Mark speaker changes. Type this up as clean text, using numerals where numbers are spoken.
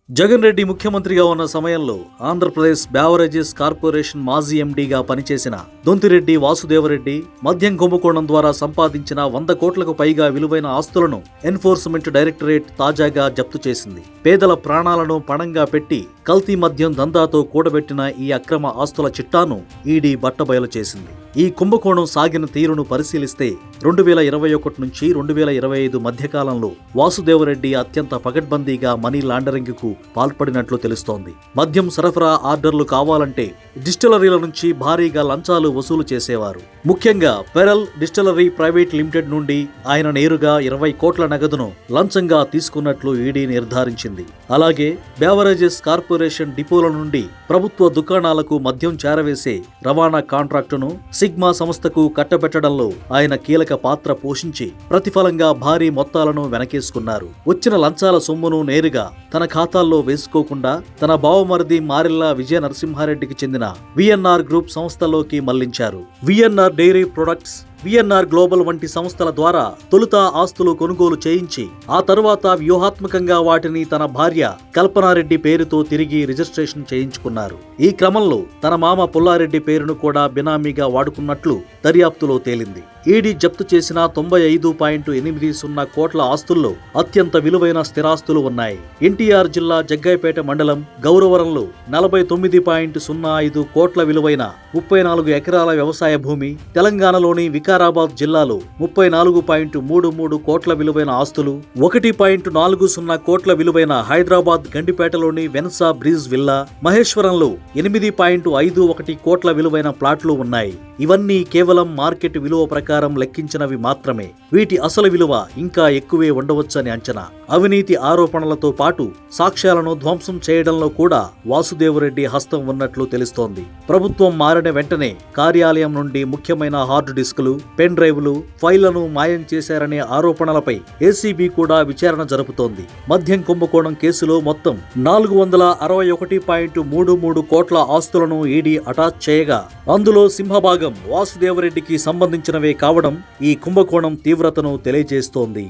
Speaker 1: జగన్ రెడ్డి ముఖ్యమంత్రిగా ఉన్న సమయంలో ఆంధ్రప్రదేశ్ బ్యావరేజెస్ కార్పొరేషన్ మాజీ ఎండీగా పనిచేసిన దొంతిరెడ్డి వాసుదేవరెడ్డి మద్యం కుంభకోణం ద్వారా సంపాదించిన 100 కోట్లకు పైగా విలువైన ఆస్తులను ఎన్ఫోర్స్మెంట్ డైరెక్టరేట్ తాజాగా జప్తు చేసింది. పేదల ప్రాణాలను పణంగా పెట్టి కల్తీ మద్యం దందాతో కూడబెట్టిన ఈ అక్రమ ఆస్తుల చిట్టాను ఈడీ బట్టబయలు చేసింది. ఈ కుంభకోణం సాగిన తీరును పరిశీలిస్తే 2021 నుంచి 2025 మధ్యకాలంలో వాసుదేవరెడ్డి అత్యంత పకడ్బందీగా మనీ లాండరింగ్ కు పాల్పడినట్లు తెలుస్తోంది. మద్యం సరఫరా ఆర్డర్లు కావాలంటే డిస్టిలరీల నుంచి భారీగా లంచాలు వసూలు చేసేవారు. ముఖ్యంగా పెరల్ డిస్టిలరీ ప్రైవేట్ లిమిటెడ్ నుండి ఆయన నేరుగా 20 కోట్ల నగదును లంచంగా తీసుకున్నట్లు ఈడీ నిర్ధారించింది. అలాగే బెవరేజెస్ కార్పొరేషన్ డిపోల నుండి ప్రభుత్వ దుకాణాలకు మద్యం చేరవేసే రవాణా కాంట్రాక్టును సిగ్మా సంస్థకు కట్టబెట్టడంలో ఆయన కీలక పాత్ర పోషించి ప్రతిఫలంగా భారీ మొత్తాలను వెనకేసుకున్నారు. వచ్చిన లంచాల సొమ్మును నేరుగా తన ఖాతాల్లో వేసుకోకుండా తన బావమరిది మారెల్లా విజయ నరసింహారెడ్డికి చెందిన విఎన్ఆర్ గ్రూప్ సంస్థలోకి మళ్లించారు. VNR dairy products, VNR global వంటి సంస్థల ద్వారా తొలుత ఆస్తులు కొనుగోలు చేయించి ఆ తరువాత వ్యూహాత్మకంగా వాటిని తన భార్య కల్పనారెడ్డి పేరుతో తిరిగి రిజిస్ట్రేషన్ చేయించుకున్నారు. ఈ క్రమంలో తన మామ పుల్లారెడ్డి పేరును కూడా బినామీగా వాడుకున్నట్లు దర్యాప్తులో తేలింది. ఈడీ జప్తు చేసిన 95.80 కోట్ల ఆస్తుల్లో అత్యంత విలువైన స్థిరాస్తులు ఉన్నాయి. ఎన్టీఆర్ జిల్లా జగ్గైపేట మండలం గౌరవరంలో 49.05 కోట్ల విలువైన 34 ఎకరాల వ్యవసాయ భూమి, తెలంగాణలోని వికారాబాద్ జిల్లాలో 34.33 కోట్ల విలువైన ఆస్తులు, 1.40 కోట్ల విలువైన హైదరాబాద్ గండిపేటలోని వెన్సా బ్రిజ్ విల్లా, మహేశ్వరంలో 8.51 కోట్ల విలువైన ప్లాట్లు ఉన్నాయి. ఇవన్నీ కేవలం మార్కెట్ విలువ ప్రకారం లెక్కించినవి మాత్రమే. వీటి అసలు విలువ ఇంకా ఎక్కువే ఉండవచ్చని అంచనా. అవినీతి ఆరోపణలతో పాటు సాక్ష్యాలను ధ్వంసం చేయడంలో కూడా వాసుదేవరెడ్డి హస్తం ఉన్నట్లు తెలుస్తోంది. ప్రభుత్వం మారిన వెంటనే కార్యాలయం నుండి ముఖ్యమైన హార్డ్ డిస్కులు, పెన్ డ్రైవ్లు, ఫైళ్లను మాయం చేశారనే ఆరోపణలపై ఏసీబీ కూడా విచారణ జరుపుతోంది. మద్యం కుంభకోణం కేసులో మొత్తం 461.33 కోట్ల ఆస్తులను ఈడీ అటాచ్ చేయగా అందులో సింహభాగం వాసుదేవరెడ్డికి సంబంధించినవే కావడం ఈ కుంభకోణం తీవ్రతను తెలియజేస్తోంది.